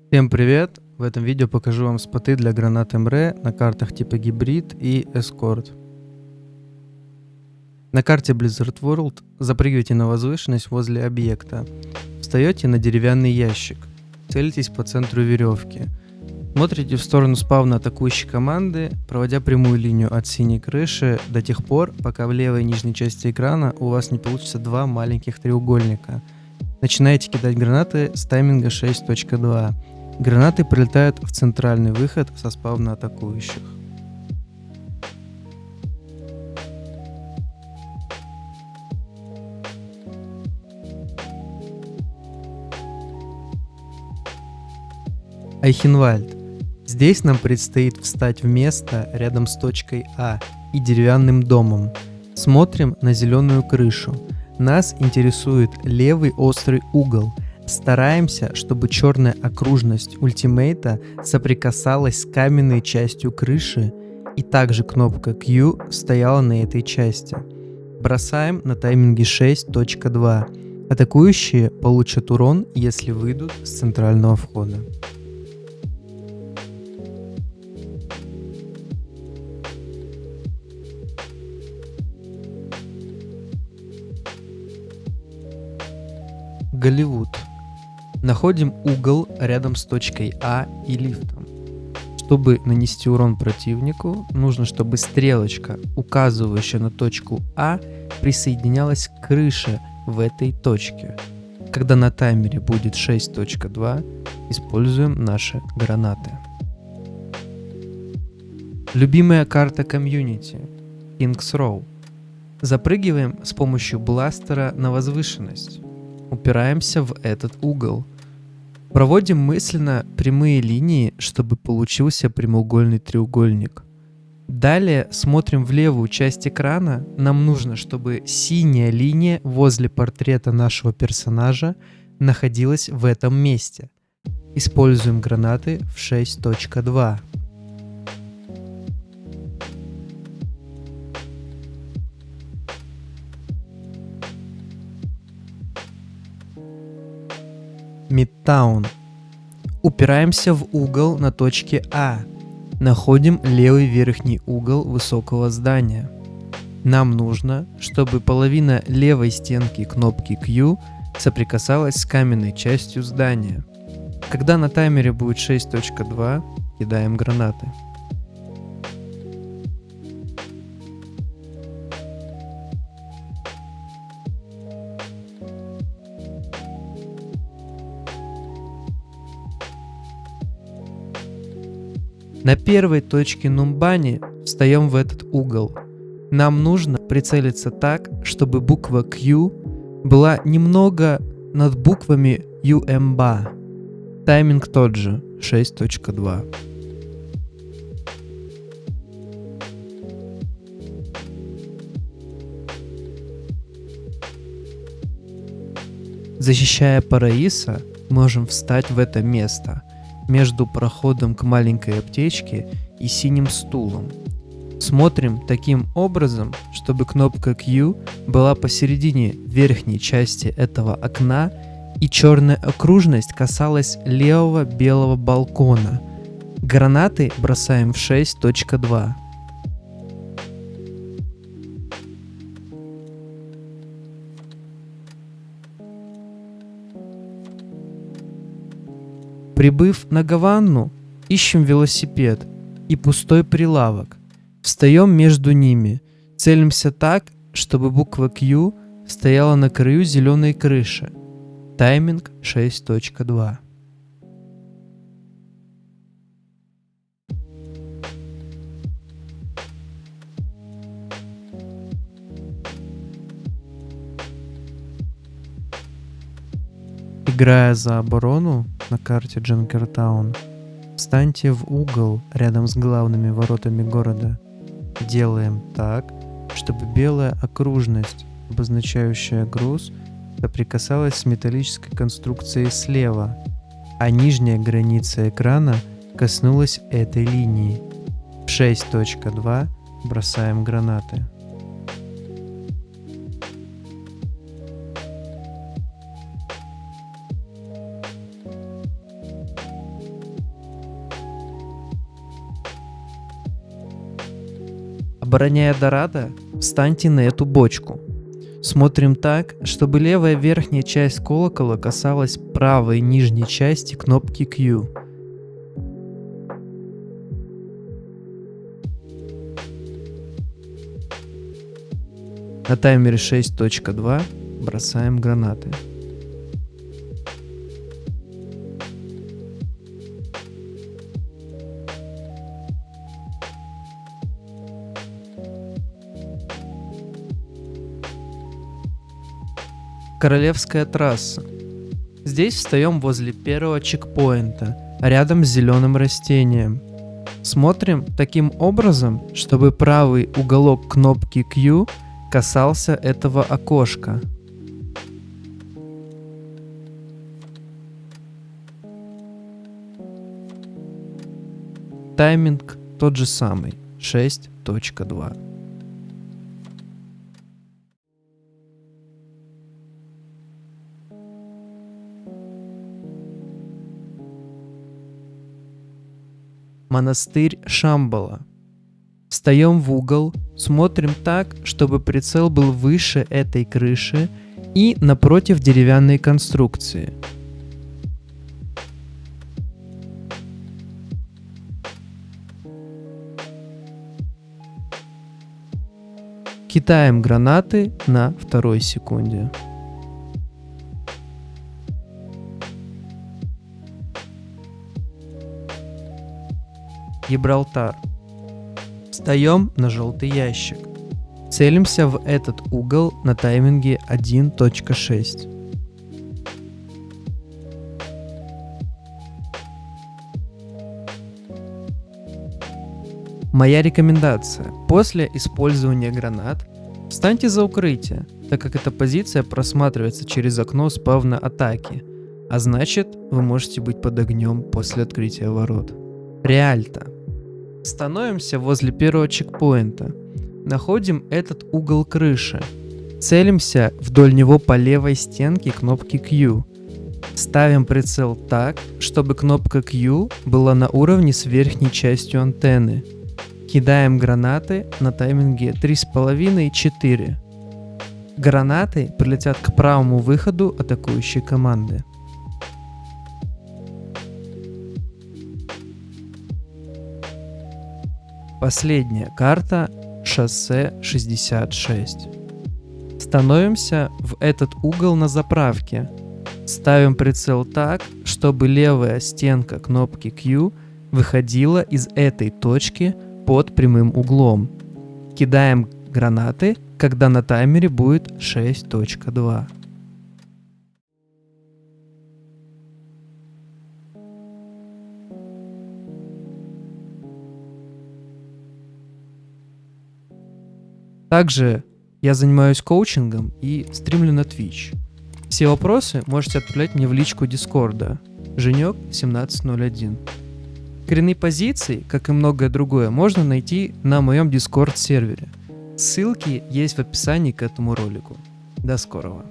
Всем привет! В этом видео покажу вам споты для гранат МР на картах типа Гибрид и Эскорт. На карте Blizzard World запрыгивайте на возвышенность возле объекта. Встаете на деревянный ящик. Целитесь по центру веревки. Смотрите в сторону спавна атакующей команды, проводя прямую линию от синей крыши до тех пор, пока в левой нижней части экрана у вас не получится два маленьких треугольника. Начинаете кидать гранаты с тайминга 6.2. Гранаты прилетают в центральный выход со спавна атакующих. Айхенвальд. Здесь нам предстоит встать в место рядом с точкой А и деревянным домом. Смотрим на зеленую крышу. Нас интересует левый острый угол. Стараемся, чтобы черная окружность ультимейта соприкасалась с каменной частью крыши, и также кнопка Q стояла на этой части. Бросаем на тайминге 6.2. Атакующие получат урон, если выйдут с центрального входа. Голливуд. Находим угол рядом с точкой А и лифтом. Чтобы нанести урон противнику, нужно, чтобы стрелочка, указывающая на точку А, присоединялась к крыше в этой точке. Когда на таймере будет 6.2, используем наши гранаты. Любимая карта комьюнити – King's Row. Запрыгиваем с помощью бластера на возвышенность. Упираемся в этот угол. Проводим мысленно прямые линии, чтобы получился прямоугольный треугольник. Далее смотрим в левую часть экрана. Нам нужно, чтобы синяя линия возле портрета нашего персонажа находилась в этом месте. Используем гранаты в 6.2. Мидтаун. Упираемся в угол на точке А. Находим левый верхний угол высокого здания. Нам нужно, чтобы половина левой стенки кнопки Q соприкасалась с каменной частью здания. Когда на таймере будет 6.2, кидаем гранаты. На первой точке Нумбани встаем в этот угол. Нам нужно прицелиться так, чтобы буква Q была немного над буквами Юмба. Тайминг тот же, 6.2. Защищая Параиса, можем встать в это место, между проходом к маленькой аптечке и синим стулом. Смотрим таким образом, чтобы кнопка Q была посередине верхней части этого окна и черная окружность касалась левого белого балкона. Гранаты бросаем в 6.2. Прибыв на Гаванну, ищем велосипед и пустой прилавок. Встаем между ними, целимся так, чтобы буква Q стояла на краю зеленой крыши. Тайминг 6.2. Играя за оборону на карте Джанкертаун, встаньте в угол рядом с главными воротами города. Делаем так, чтобы белая окружность, обозначающая груз, соприкасалась с металлической конструкцией слева, а нижняя граница экрана коснулась этой линии. В 6.2 бросаем гранаты. Обороняя Дорадо, встаньте на эту бочку. Смотрим так, чтобы левая верхняя часть колокола касалась правой нижней части кнопки Q. На таймере 6.2 бросаем гранаты. Королевская трасса. Здесь встаем возле первого чекпоинта, рядом с зеленым растением. Смотрим таким образом, чтобы правый уголок кнопки Q касался этого окошка. Тайминг тот же самый, 6.2. Монастырь Шамбала. Встаем в угол, смотрим так, чтобы прицел был выше этой крыши и напротив деревянной конструкции. Кидаем гранаты на второй секунде. Гибралтар. Встаем на желтый ящик. Целимся в этот угол на тайминге 1.6. Моя рекомендация. После использования гранат встаньте за укрытие, так как эта позиция просматривается через окно спавна атаки, а значит, вы можете быть под огнем после открытия ворот. Реальто. Становимся возле первого чекпоинта. Находим этот угол крыши. Целимся вдоль него по левой стенке кнопки Q. Ставим прицел так, чтобы кнопка Q была на уровне с верхней частью антенны. Кидаем гранаты на тайминге 3,5 и 4. Гранаты прилетят к правому выходу атакующей команды. Последняя карта — шоссе 66. Становимся в этот угол на заправке. Ставим прицел так, чтобы левая стенка кнопки Q выходила из этой точки под прямым углом. Кидаем гранаты, когда на таймере будет 6.2. Также я занимаюсь коучингом и стримлю на Twitch. Все вопросы можете отправлять мне в личку Дискорда. Женек 1701. Коренные позиции, как и многое другое, можно найти на моем Discord сервере. Ссылки есть в описании к этому ролику. До скорого.